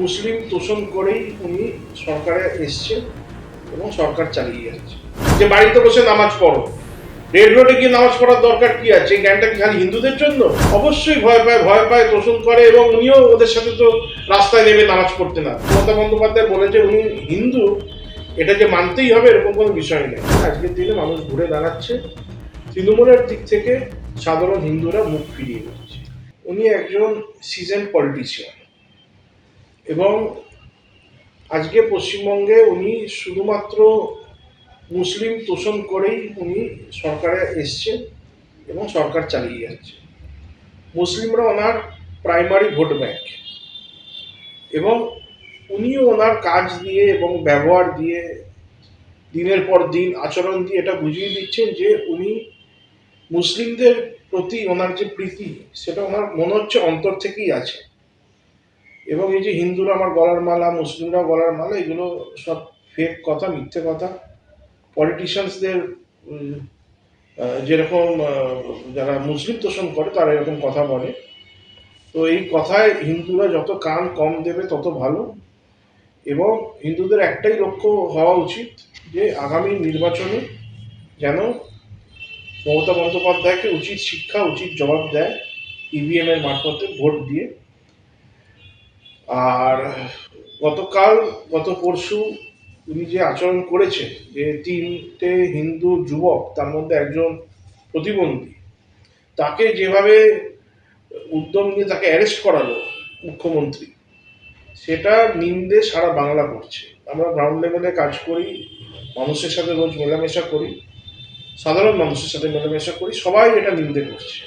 মুসলিম তোষণ করেই উনি সরকারে এসছে এবং সরকার চালিয়ে যাচ্ছে। যে বাড়িতে বসে নামাজ পড়ো, রেড রোডে গিয়ে নামাজ পড়ার দরকার কি আছে? এই জ্ঞানটা কি খালি হিন্দুদের জন্য? অবশ্যই ভয় পায়, তোষণ করে, এবং উনিও ওদের সাথে তো রাস্তায় নেমে নামাজ পড়তে না। মমতা বন্দ্যোপাধ্যায় বলেছে উনি হিন্দু, এটা যে মানতেই হবে এরকম কোনো বিষয় নেই। আজকের দিনে মানুষ ঘুরে দাঁড়াচ্ছে, তৃণমূলের দিক থেকে সাধারণ হিন্দুরা মুখ ফিরিয়ে নিচ্ছে। উনি একজন সিজন পলিটিশিয়ান এবং আজকে পশ্চিমবঙ্গে উনি শুধুমাত্র মুসলিম তোষণ করেই উনি সরকারে এসছেন এবং সরকার চালিয়ে যাচ্ছে। মুসলিমরা ওনার প্রাইমারি ভোট ব্যাংক এবং উনিও ওনার কাজ দিয়ে এবং ব্যবহার দিয়ে দিনের পর দিন আচরণ দিয়ে এটা বুঝিয়ে দিচ্ছেন যে উনি মুসলিমদের প্রতি ওনার যে প্রীতি সেটা ওনার মনে হচ্ছে অন্তর থেকেই আছে। এবং এই যে হিন্দুরা আমার গলার মালা, মুসলিমরা গলার মালা, এগুলো সব ফেক কথা, মিথ্যে কথা। পলিটিশিয়ানসদের যেরকম যারা মুসলিম তোষণ করে তারা এরকম কথা বলে। তো এই কথায় হিন্দুরা যত কান কম দেবে তত ভালো। এবং হিন্দুদের একটাই লক্ষ্য হওয়া উচিত যে আগামী নির্বাচনে যেন মমতা বন্দ্যোপাধ্যায়কে উচিত শিক্ষা, উচিত জবাব দেয় ইভিএম এর মারফতে ভোট দিয়ে। আর গত পরশু উনি যে আচরণ করেছে, যে 3টে হিন্দু যুবক, তার মধ্যে একজন প্রতিবন্ধী, তাকে যেভাবে উদ্যম নিয়ে তাকে অ্যারেস্ট করালো মুখ্যমন্ত্রী, সেটা নিন্দে সারা বাংলা করছে। আমরা গ্রাউন্ড লেভেলে কাজ করি, মানুষের সাথে রোজ মেলামেশা করি, সাধারণ মানুষের সাথে মেলামেশা করি, সবাই এটা নিন্দে করছে।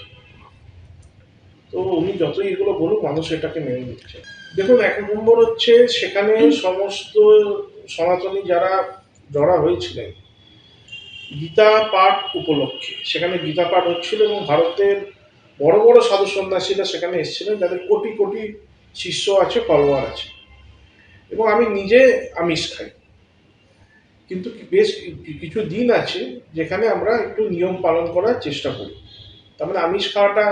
তো উনি যতই এগুলো বলুক, মানুষ এটাকে মেনে নিচ্ছে। দেখুন, 1 নম্বর হচ্ছে সেখানে সমস্ত সনাতনী যারা জড়া হয়েছিলেন গীতা পাঠ উপলক্ষে, সেখানে গীতা পাঠ হচ্ছিল এবং ভারতের বড় বড় সাধু সন্ন্যাসীরা সেখানে এসেছিলেন, যাদের কোটি কোটি শিষ্য আছে, ফলোয়ার আছে। এবং আমি নিজে আমিষ খাই, কিন্তু বেশ কিছু দিন আছে যেখানে আমরা একটু নিয়ম পালন করার চেষ্টা করি। তার মানে আমিষ খাওয়াটা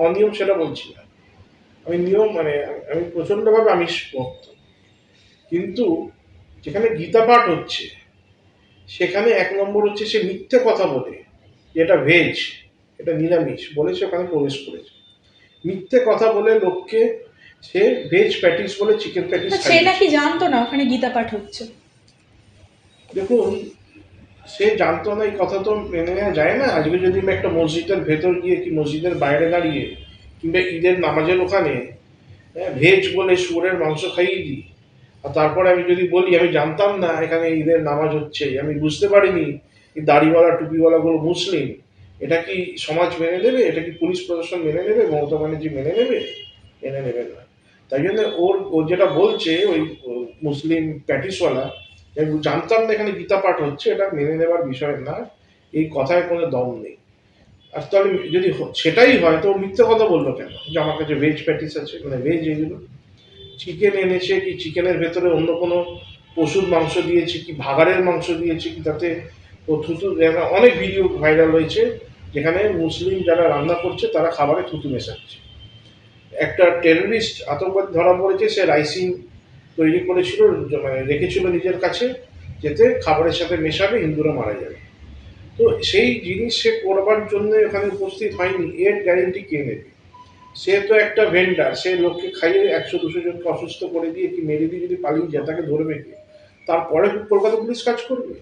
অনিয়ম সেটা বলছি না, আমি নিয়ম আমি প্রচণ্ডভাবে আমিষ ভক্ত। কিন্তু যেখানে গীতা পাঠ হচ্ছে সেখানে 1 নম্বর হচ্ছে সে মিথ্যে কথা বলে, এটা ভেজ, এটা নিরামিষ বলেছে, ওখানে প্রবেশ করেছে। মিথ্যে কথা বলে লোককে সে ভেজ প্যাটিস বলে চিকেন প্যাটিস সে নাকি জানতো না ওখানে গীতা পাঠ হচ্ছে। দেখুন, সে জানতো না এই কথা তো মেনে নেওয়া যায় না। আজকে যদি আমি একটা মসজিদের ভেতর গিয়ে কি মসজিদের বাইরে দাঁড়িয়ে কিংবা ঈদের নামাজের ওখানে ভেজ বলে শুয়োরের মাংস খাইয়ে দিই, আর তারপরে আমি যদি বলি আমি জানতাম না এখানে ঈদের নামাজ হচ্ছে, আমি বুঝতে পারিনি এই দাড়িওয়ালা টুপিওয়ালাগুলো মুসলিম, এটা কি সমাজ মেনে নেবে? এটা কি পুলিশ প্রশাসন মেনে নেবে? মমতা ব্যানার্জি মেনে নেবে? মেনে নেবে না। তাই জন্য ও যেটা বলছে ওই মুসলিম প্যাটিসওয়ালা, জানতাম না এখানে গীতা পাঠ হচ্ছে, এটা মেনে নেবার বিষয় না, এই কথায় কোনো দম নেই। আর তাহলে যদি সেটাই হয় তো মিথ্যে কথা বললো কেন যে আমার কাছে ভেজ প্যাটিস আছে? মানে ভেজ এগুলো চিকেন এনেছে কি চিকেনের ভেতরে অন্য কোনো পশুর মাংস দিয়েছে কি ভাগাড়ের মাংস দিয়েছে কি, তাতে ও থুতু, অনেক ভিডিও ভাইরাল হয়েছে যেখানে মুসলিম যারা রান্না করছে তারা খাবারে থুতু মেশাচ্ছে। একটা টেররিস্ট আতঙ্কবাদী ধরা পড়েছে, সে রাইসিন তৈরি করেছিল, মানে রেখেছিল নিজের কাছে, যেতে খাবারের সাথে মেশাবে, হিন্দুরা মারা যাবে। তো সেই জিনিস সে করবার জন্য এখানে উপস্থিত হয়নি, এর গ্যারেন্টি কে নেবে? সে তো একটা ভেন্ডার, সে লোককে খাইয়ে 100-200 জনকে অসুস্থ করে দিয়ে কি মেরে দিয়ে যদি পালিয়ে যায়, তাকে ধরবে কে? তারপরে কলকাতা পুলিশ কাজ করবে?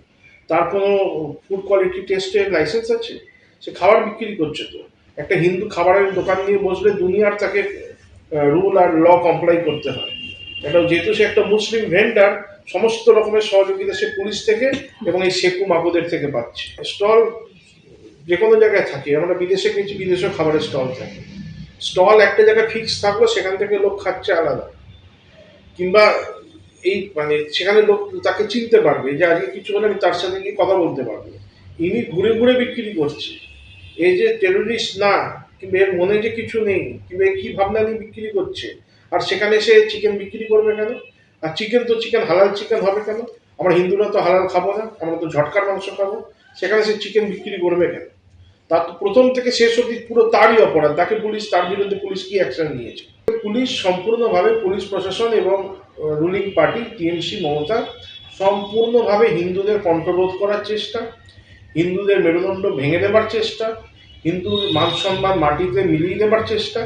তার কোনো ফুড কোয়ালিটি টেস্টের লাইসেন্স আছে? সে খাবার বিক্রি করছে। তো একটা হিন্দু খাবারের দোকান নিয়ে বসলে দুনিয়ার তাকে রুল আর ল কমপ্লাই করতে হয়। এটা যেহেতু সে একটা মুসলিম ভেন্ডার, সমস্ত রকমের সহযোগিতা সে পুলিশ থেকে এবং এই শেকু মাকুদের থেকে পাচ্ছে। স্টল যে কোনো জায়গায় থাকে, আমরা বিদেশে গেছি, বিদেশেও খাবারের স্টল থাকে। স্টল একটা জায়গায় ফিক্স থাকলো, সেখান থেকে লোক খাচ্ছে আলাদা, কিংবা এই সেখানে লোক তাকে চিনতে পারবে যে আজকে কিছু হলে আমি তার সাথে গিয়ে কথা বলতে পারবো। ইনি ঘুরে ঘুরে বিক্রি করছে, এই যে টেররিস্ট না, কিংবা এর মনে যে কিছু নেই, কিংবা কি ভাবনা নিয়ে বিক্রি করছে। আর সেখানে সে চিকেন বিক্রি করবে কেন? আর চিকেন তো চিকেন হালাল চিকেন হবে কেন? আমরা হিন্দুরা তো হালাল খাবো না, আমরা তো ঝটকার মাংস খাবো, সেখানে সে চিকেন বিক্রি করবে কেন? তার প্রথম থেকে শেষ অবধি পুরো তারই অপরাধ। তাকে পুলিশ, তার বিরুদ্ধে পুলিশ কি অ্যাকশন নিয়েছে? পুলিশ সম্পূর্ণভাবে, পুলিশ প্রশাসন এবং রুলিং পার্টি টিএমসি মমতা সম্পূর্ণভাবে হিন্দুদের কণ্ঠরোধ করার চেষ্টা, হিন্দুদের মেরুদণ্ড ভেঙে দেবার চেষ্টা, হিন্দুর মান সম্মান মাটিতে মিলিয়ে দেবার চেষ্টা,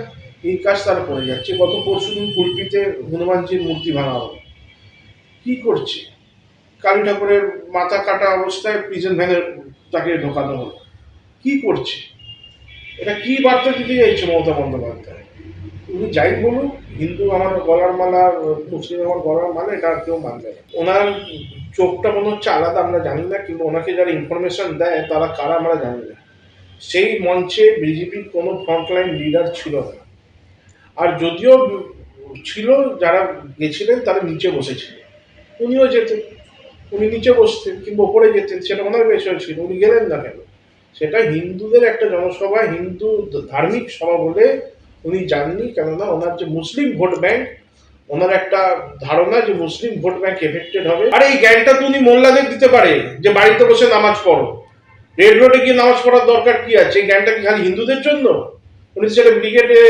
এই কাজ তারা করে যাচ্ছে। গত পরশুদিন কুলপিতে হনুমানজির মূর্তি ভাঙা হলো। কি করছে? কালী ঠাকুরের মাথা কাটা অবস্থায় প্রিজন ভ্যানে তাকে ঢোকানো হলো। কি করছে? এটা কি বার্তা দিতে চাইছে মমতা বন্দ্যোপাধ্যায়? উনি যাই বলুন, হিন্দু আমার গলার মালা, মুসলিম আমার গলার মালা, এটা আর কেউ মানবে না। ওনার চোখটা মনে হচ্ছে আলাদা, আমরা জানি না, কিন্তু ওনাকে যারা ইনফরমেশন দেয় তারা কারা আমরা জানি না। সেই মঞ্চে বিজেপির কোনো ফ্রন্টলাইন লিডার ছিল না। আর যদিও ছিল, যারা গেছিলেন তারা নিচে বসেছিলেন। উনিও যেতেন, উনি নিচে বসতেন কিংবা ওপরে যেতেন, সেটা ওনার বিষয় ছিল। উনি গেলেন না কেন? সেটা হিন্দুদের একটা জনসভা, হিন্দু ধার্মিক সভা বলে উনি যাননি। কেননা ওনার যে মুসলিম ভোট ব্যাংক, ওনার একটা ধারণা যে মুসলিম ভোট ব্যাংক এফেক্টেড হবে। আর এই জ্ঞানটা তো উনি মোল্লাদের দিতে পারে যে বাড়িতে বসে নামাজ পড়ো, রেড রোডে গিয়ে নামাজ পড়ার দরকার কি আছে? এই জ্ঞানটা কি খালি হিন্দুদের জন্য? উনি সেটা ব্রিগেডে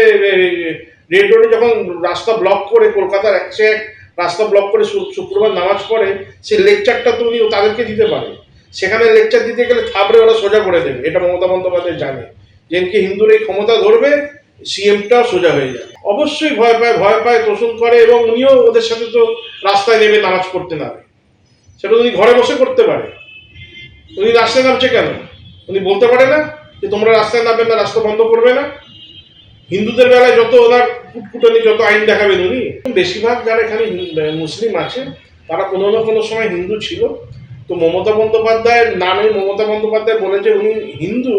রেড রোডে যখন রাস্তা ব্লক করে, কলকাতার একশো এক রাস্তা ব্লক করে শুক্রবার নামাজ পড়ে, সেই লেকচারটা তো উনি তাদেরকে দিতে পারে। সেখানে লেকচার দিতে গেলে থাবড়ে ওরা সোজা করে দেবে। এটা মমতা বন্দ্যোপাধ্যায় জানে যে হিন্দুর এই ক্ষমতা ধরবে, সিএমটা সোজা হয়ে যাবে। অবশ্যই ভয় পায়, তোষণ করে, এবং উনিও ওদের সাথে তো রাস্তায় নেমে নামাজ পড়তে নামে। সেটা উনি ঘরে বসে করতে পারে। উনি রাস্তায় নামছে কেন? উনি বলতে পারে না যে তোমরা রাস্তায় নামবে না, রাস্তা বন্ধ করবে না? হিন্দুদের বেলায় যত ওনার কুটকুটানি, যত আইন দেখাবেন উনি। বেশিরভাগ যারা এখানে মুসলিম আছে তারা কোনো না কোনো সময় হিন্দু ছিল। তো মমতা বন্দ্যোপাধ্যায়ের নামে মমতা বন্দ্যোপাধ্যায় বলেছে উনি হিন্দু,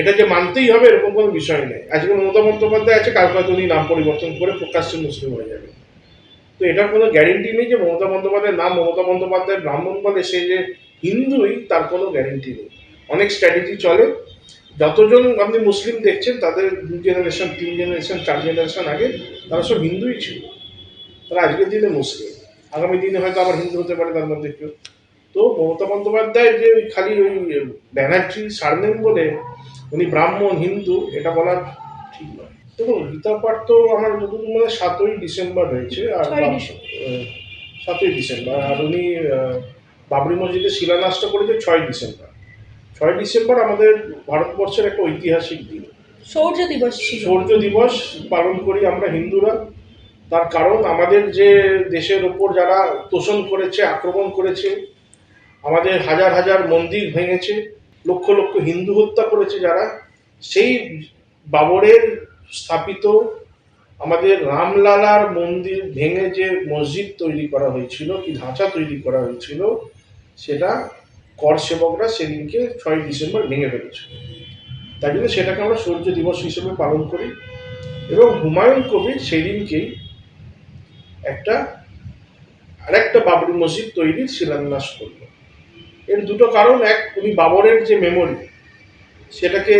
এটা যে মানতেই হবে এরকম কোনো বিষয় নেই। আজকে মমতা বন্দ্যোপাধ্যায় আছে, কালকে হয়তো উনি নাম পরিবর্তন করে প্রকাশ্যে মুসলিম হয়ে যাবে। তো এটার কোনো গ্যারেন্টি নেই যে মমতা বন্দ্যোপাধ্যায়ের নাম মমতা বন্দ্যোপাধ্যায় ব্রাহ্মণ বলে সে যে হিন্দুই, তার কোনো গ্যারেন্টি নেই। অনেক স্ট্র্যাটেজি চলে। যতজন আপনি মুসলিম দেখছেন তাদের 2 জেনারেশন, 3 জেনারেশন, 4 জেনারেশন আগে তারা সব হিন্দুই ছিল। তারা আজকের দিনে মুসলিম, আগামী দিনে হয়তো আবার হিন্দু হতে পারে তার মধ্যে কেউ। তো মমতা বন্দ্যোপাধ্যায় যে খালি ওই ব্যানার্জি সারনেম বলে উনি ব্রাহ্মণ হিন্দু, এটা বলা ঠিক নয়। দেখুন, গীতা পাঠ তো আমার যতদূর মনে হয় 7ই ডিসেম্বর হয়েছে, আর 7ই ডিসেম্বর, আর উনি বাবরি মসজিদের শিলান্যাসটা করেছে 6ই ডিসেম্বর। 6ই ডিসেম্বর আমাদের ভারতবর্ষের একটা ঐতিহাসিক দিন। শৌর্য দিবস ছিল। শৌর্য দিবস পালন করি আমরা হিন্দুরা। তার কারণ আমাদের যে দেশের ওপর যারা তোষণ করেছে, আক্রমণ করেছে, আমাদের হাজার হাজার মন্দির ভেঙেছে, লক্ষ লক্ষ হিন্দু হত্যা করেছে যারা, সেই বাবরের স্থাপিত আমাদের রামলালার মন্দির ভেঙে যে মসজিদ তৈরি করা হয়েছিল, কি ঢাঁচা তৈরি করা হয়েছিল, সেটা কর সেবকরা সেদিনকে 6ই ডিসেম্বর ভেঙে ফেলেছিল। তাই জন্য সেটাকে আমরা শৌর্য দিবস হিসেবে পালন করি। এবং হুমায়ুন কবির সেই দিনকেই আরেকটা বাবরি মসজিদ তৈরির শিলান্যাস করল। এর দুটো কারণ: এক, উনি বাবরের যে মেমোরি সেটাকে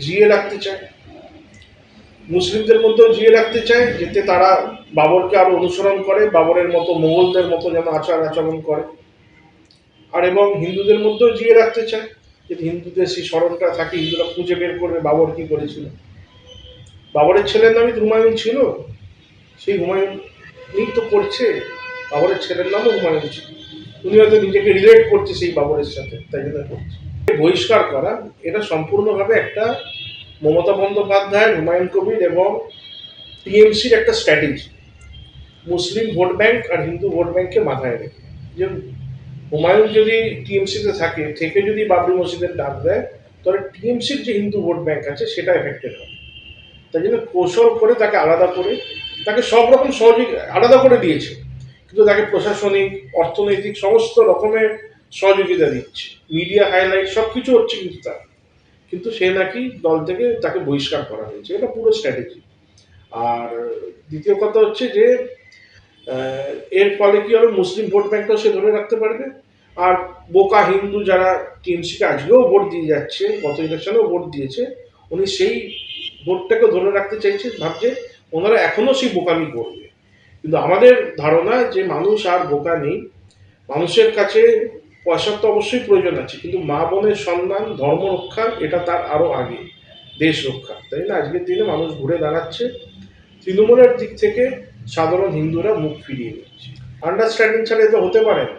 জিয়ে রাখতে চায়, মুসলিমদের মধ্যেও জিয়ে রাখতে চায়, যাতে তারা বাবরকে আরো অনুসরণ করে, বাবরের মতো মোগলদের মতো যেন আচার আচরণ করে। আর এবং হিন্দুদের মধ্যেও জিয়ে রাখতে চায়, যাতে হিন্দুদের সেই স্মরণটা থাকে, হিন্দুরা খুঁজে বের করবে বাবর কি করেছিল। বাবরের ছেলের নামই তো হুমায়ুন ছিল, সেই হুমায়ুনই তো করছে, বাবরের ছেলের নামও হুমায়ুন ছিল। উনি হয়তো নিজেকে রিলেট করছে সেই বাবরের সাথে, তাই জন্য করছে। বহিষ্কার করা এটা সম্পূর্ণভাবে একটা মমতা বন্দ্যোপাধ্যায়, হুমায়ুন কবির এবং টিএমসির একটা স্ট্র্যাটেজি, মুসলিম ভোট ব্যাংক আর হিন্দু ভোট ব্যাংককে মাথায় রেখে। যে হুমায়ুন যদি টিএমসিতে থেকে যদি বাবরি মসজিদের ডাক দেয়, তাহলে টিএমসির যে হিন্দু ভোট ব্যাংক আছে সেটা এফেক্টেড হবে। তাই জন্য কৌশল করে তাকে আলাদা করে, তাকে সব রকম সহযোগী আলাদা করে দিয়েছে, কিন্তু তাকে প্রশাসনিক, অর্থনৈতিক সমস্ত রকমের সহযোগিতা দিচ্ছে, মিডিয়া হাইলাইট সব কিছু হচ্ছে, কিন্তু সে নাকি দল থেকে তাকে বহিষ্কার করা হয়েছে। এটা পুরো স্ট্র্যাটেজি। আর দ্বিতীয় কথা হচ্ছে যে এর ফলে কি হবে, মুসলিম ভোট ব্যাংকটাও সে ধরে রাখতে পারবে। আর বোকা হিন্দু যারা টিএমসিকে আজকেও ভোট দিয়ে যাচ্ছে, গত ইলেকশনেও ভোট দিয়েছে, উনি সেই ভোটটাকে ধরে রাখতে চাইছে, ভাবছে ওনারা এখনো সেই বোকামি করবে। কিন্তু আমাদের ধারণা যে মানুষ আর বোকা নেই, মানুষের কাছে পয়সার তো অবশ্যই প্রয়োজন আছে, কিন্তু মা বোনের সম্মান, ধর্ম রক্ষা, এটা তার আরো আগে, দেশ রক্ষা। তাই না? আজকের দিনে মানুষ ঘুরে দাঁড়াচ্ছে তৃণমূলের দিক থেকে সাধারণ হিন্দুরা মুখ ফিরিয়ে নিচ্ছে। আন্ডারস্ট্যান্ডিং ছাড়া এ তো হতে পারে না।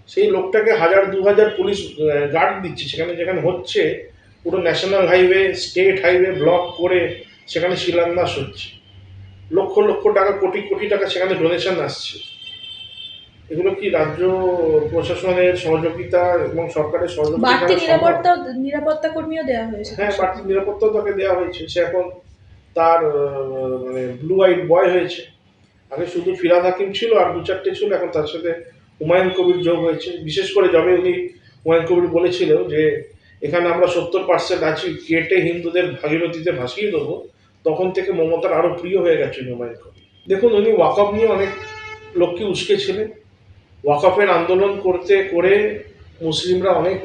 সেই লোকটাকে 1000-2000 পুলিশ গার্ড দিচ্ছে, সেখানে যেখানে হচ্ছে পুরো national highway, state highway block করে সেখানে শিলান্যাস হচ্ছে, লক্ষ লক্ষ টাকা, কোটি কোটি টাকা সেখানে ডোনেশন আসছে। এগুলো কি রাজ্য প্রশাসনের সহযোগিতা এবং সরকারের সহযোগিতা বাড়তি ছাড়া সম্ভব? নিরাপত্তা কর্মীও দেওয়া হয়েছে। হ্যাঁ, বাড়তি নিরাপত্তাও তাকে দেওয়া হয়েছে। সে এখন তার মানে ব্লু আইড বয় হয়েছে। আগে শুধু ফিরহাদ হাকিম ছিল আর 2-4টে ছিল, এখন তার সাথে হুমায়ুন কবির যোগ হয়েছে। বিশেষ করে যবে উনি হুমায়ুন কবির বলেছিল যে এখানে আমরা 70% আছি, কেটে হিন্দুদের ভাগীরথীতে ভাসিয়ে দেবো, তখন থেকে মমতার আরো প্রিয় হয়ে গেছে হুমায়ুন কবির। দেখুন, উনি ওয়াকফ নিয়ে অনেক লোককে উস্কেছিলেন। ওয়াকফের আন্দোলন করতে করে মুসলিমরা অনেক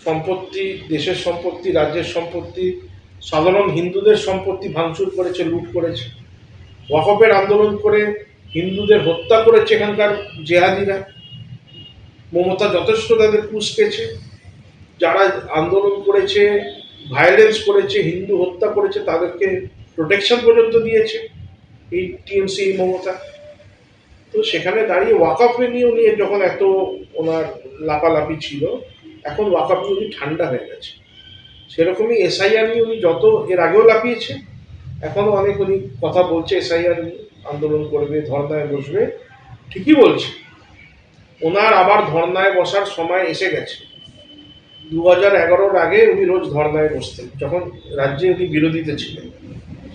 সম্পত্তি, দেশের সম্পত্তি, রাজ্যের সম্পত্তি, সাধারণ হিন্দুদের সম্পত্তি ভাঙচুর করেছে, লুট করেছে। ওয়াকফের আন্দোলন করে হিন্দুদের হত্যা করেছে এখানকার জেহাদিরা। মমতা যথেষ্ট তাদের উস্কেছে। যারা আন্দোলন করেছে, ভায়োলেন্স করেছে, হিন্দু হত্যা করেছে, তাদেরকে প্রোটেকশন পর্যন্ত দিয়েছে এই টিএমসি, মমতা। তো সেখানে দাঁড়িয়ে ওয়াকফ নিয়ে উনি যখন এত ওনার লাপালাপি ছিল, এখন ওয়াকফ নিয়ে উনি ঠান্ডা হয়ে গেছে। সেরকমই এসআইআর নিয়ে উনি যত এর আগেও লাপিয়েছে, এখনো অনেক উনি কথা বলছে এসআইআর নিয়ে, আন্দোলন করবে, ধর্নায় বসবে, ঠিকই বলছে। ওনার আবার ধর্নায় বসার সময় এসে গেছে। 2011-র আগে উনি রোজ ধর্নায় বসতেন, যখন রাজ্যে উনি বিরোধীতে ছিলেন।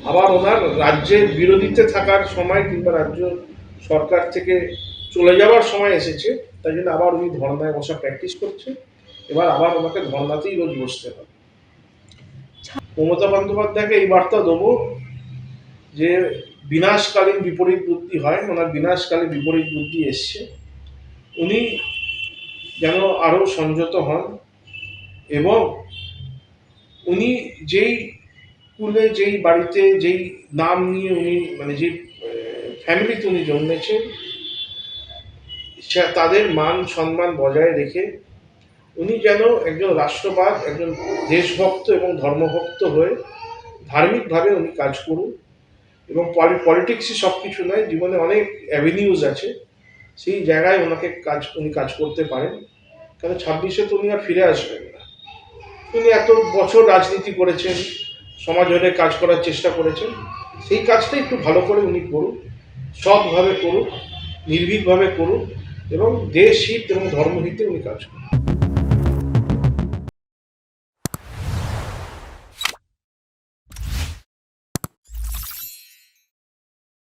আবার ওনার রাজ্যের বিরোধীতে থাকার সময় কিংবা রাজ্য সরকার থেকে চলে যাওয়ার সময় এসেছে, তাই জন্য আবার উনি ধর্নায় বসা প্র্যাকটিস করছে। এবার আবার ওনাকে ধর্নাতেই রোজ বসতে হবে। মমতা বন্দ্যোপাধ্যায়কে এই বার্তা দেবো যে বিনাশকালীন বিপরীত বুদ্ধি হয়, ওনার বিনাশকালীন বিপরীত বুদ্ধি এসছে। উনি যেন আরো সংযত হন এবং উনি যেই কুলে, যেই বাড়িতে, যেই নাম নিয়ে উনি মানে যে ফ্যামিলিতে উনি জন্মেছেন, তাদের মান সম্মান বজায় রেখে উনি যেন একজন রাষ্ট্রবাদ, একজন দেশভক্ত এবং ধর্মভক্ত হয়ে ধার্মিকভাবে উনি কাজ করুন। এবং পলিটিক্সই সব কিছু নয়, জীবনে অনেক অ্যাভিনিউজ আছে, সেই জায়গায় উনি কাজ করতে পারেন। কারণ 26-এ তো উনি আর ফিরে আসবেন না। উনি এত বছর রাজনীতি করেছেন, সমাজ হয়ে কাজ করার চেষ্টা করেছেন, সেই কাজটা একটু ভালো করে উনি করুন, সৎভাবে করুন, নির্ভীকভাবে করুন এবং দেশ হিত এবং ধর্মহিতে উনি কাজ করুন।